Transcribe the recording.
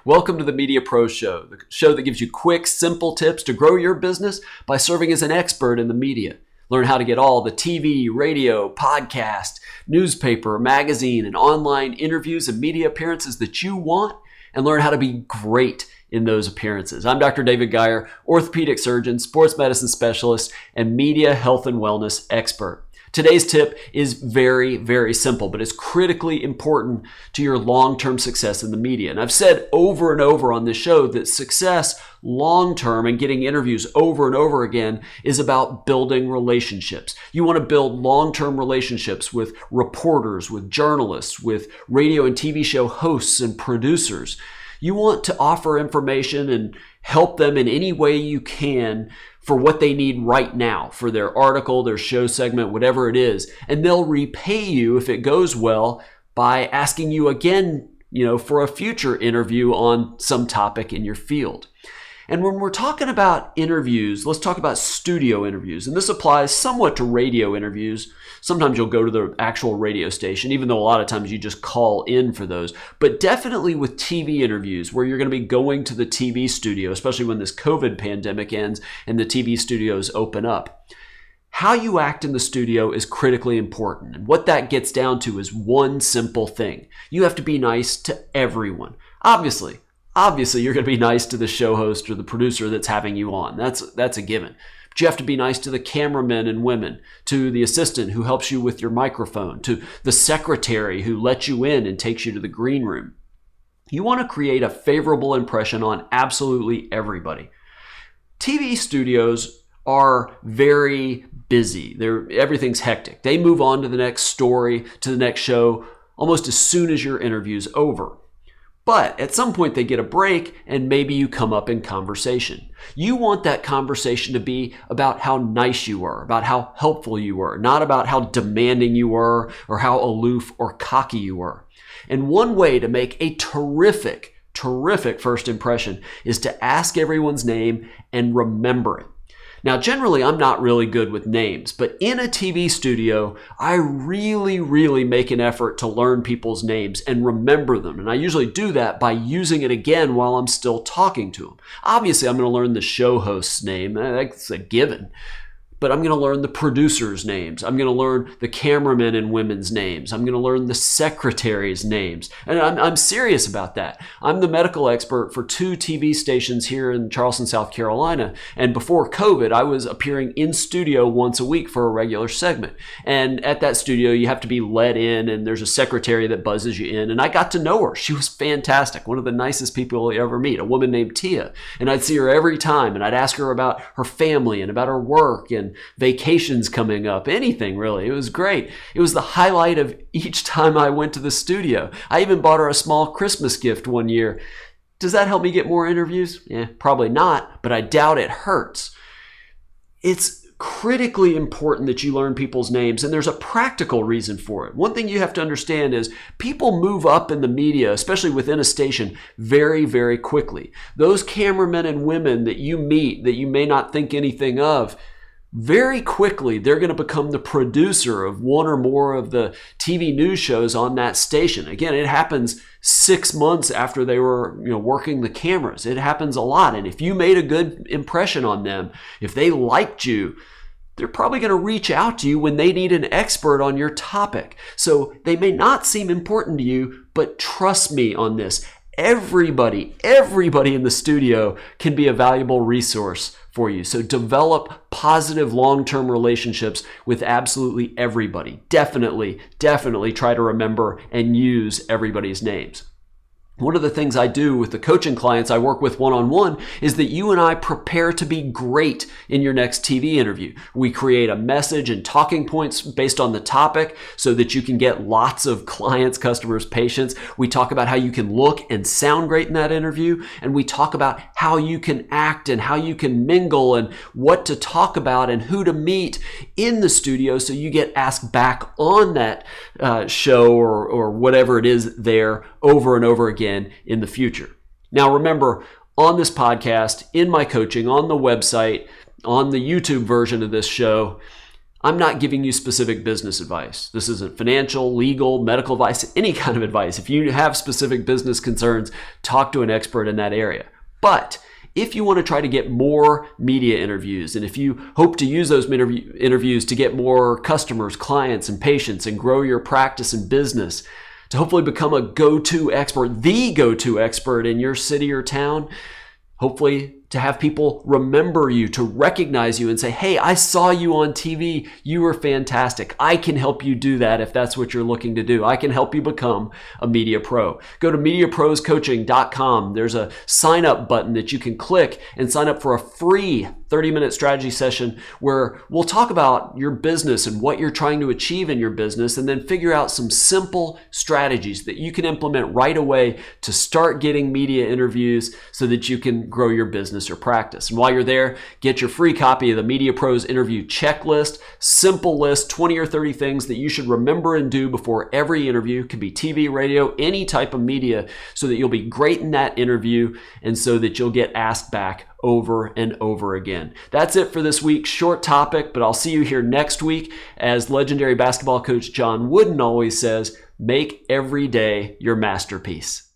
Welcome to the Media Pro Show, the show that gives you quick, simple tips to grow your business by serving as an expert in the media. Learn how to get all the TV, radio, podcast, newspaper, magazine, and online interviews and media appearances that you want, and learn how to be great in those appearances. I'm Dr. David Geyer, orthopedic surgeon, sports medicine specialist, and media health and wellness expert. Today's tip is very, very simple, but it's critically important to your long-term success in the media. And I've said over and over on this show that success long-term and getting interviews over and over again is about building relationships. You want to build long-term relationships with reporters, with journalists, with radio and TV show hosts and producers. You want to offer information and help them in any way you can for what they need right now, for their article, their show segment, whatever it is. And they'll repay you if it goes well by asking you again, for a future interview on some topic in your field. And when we're talking about interviews, let's talk about studio interviews. And this applies somewhat to radio interviews. Sometimes you'll go to the actual radio station, even though a lot of times you just call in for those. But definitely with TV interviews, where you're going to be going to the TV studio, especially when this COVID pandemic ends and the TV studios open up. How you act in the studio is critically important. And what that gets down to is one simple thing. You have to be nice to everyone. Obviously, you're going to be nice to the show host or the producer that's having you on. That's a given. But you have to be nice to the cameramen and women, to the assistant who helps you with your microphone, to the secretary who lets you in and takes you to the green room. You want to create a favorable impression on absolutely everybody. TV studios are very busy. Everything's hectic. They move on to the next story, to the next show, almost as soon as your interview's over. But at some point they get a break and maybe you come up in conversation. You want that conversation to be about how nice you were, about how helpful you were, not about how demanding you were or how aloof or cocky you were. And one way to make a terrific first impression is to ask everyone's name and remember it. Now, generally, I'm not really good with names, but in a TV studio, I really make an effort to learn people's names and remember them. And I usually do that by using it again while I'm still talking to them. Obviously, I'm going to learn the show host's name. That's a given. But I'm going to learn the producers' names. I'm going to learn the cameramen and women's names. I'm going to learn the secretaries' names. And I'm serious about that. I'm the medical expert for 2 TV stations here in Charleston, South Carolina. And before COVID, I was appearing in studio once a week for a regular segment. And at that studio, you have to be let in, and there's a secretary that buzzes you in. And I got to know her. She was fantastic. One of the nicest people you ever meet, a woman named Tia. And I'd see her every time, and I'd ask her about her family and about her work and vacations coming up, anything really. It was great. It was the highlight of each time I went to the studio. I even bought her a small Christmas gift one year. Does that help me get more interviews? Probably not, but I doubt it hurts. It's critically important that you learn people's names, and there's a practical reason for it. One thing you have to understand is people move up in the media, especially within a station, very quickly. Those cameramen and women that you meet that you may not think anything of, very quickly, they're going to become the producer of one or more of the TV news shows on that station. Again, it happens 6 months after they were, working the cameras. It happens a lot. And if you made a good impression on them, if they liked you, they're probably going to reach out to you when they need an expert on your topic. So they may not seem important to you, but trust me on this. Everybody in the studio can be a valuable resource for you. So develop positive long-term relationships with absolutely everybody. Definitely try to remember and use everybody's names. One of the things I do with the coaching clients I work with one-on-one is that you and I prepare to be great in your next TV interview. We create a message and talking points based on the topic so that you can get lots of clients, customers, patients. We talk about how you can look and sound great in that interview, and we talk about how you can act and how you can mingle and what to talk about and who to meet in the studio so you get asked back on that show or whatever it is there over and over again in the future. Now remember, on this podcast, in my coaching, on the website, on the YouTube version of this show, I'm not giving you specific business advice. This isn't financial, legal, medical advice, any kind of advice. If you have specific business concerns, talk to an expert in that area. But if you want to try to get more media interviews, and if you hope to use those interviews to get more customers, clients, and patients and grow your practice and business, to hopefully become a go-to expert, the go-to expert in your city or town, hopefully to have people remember you, to recognize you and say, hey, I saw you on TV. You were fantastic. I can help you do that if that's what you're looking to do. I can help you become a media pro. Go to MediaProsCoaching.com. There's a sign up button that you can click and sign up for a free 30-minute strategy session where we'll talk about your business and what you're trying to achieve in your business, and then figure out some simple strategies that you can implement right away to start getting media interviews so that you can grow your business or practice. And while you're there, get your free copy of the Media Pros Interview Checklist. Simple list, 20 or 30 things that you should remember and do before every interview. Could be TV, radio, any type of media, so that you'll be great in that interview and so that you'll get asked back over and over again. That's it for this week. Short topic, but I'll see you here next week. As legendary basketball coach John Wooden always says, make every day your masterpiece.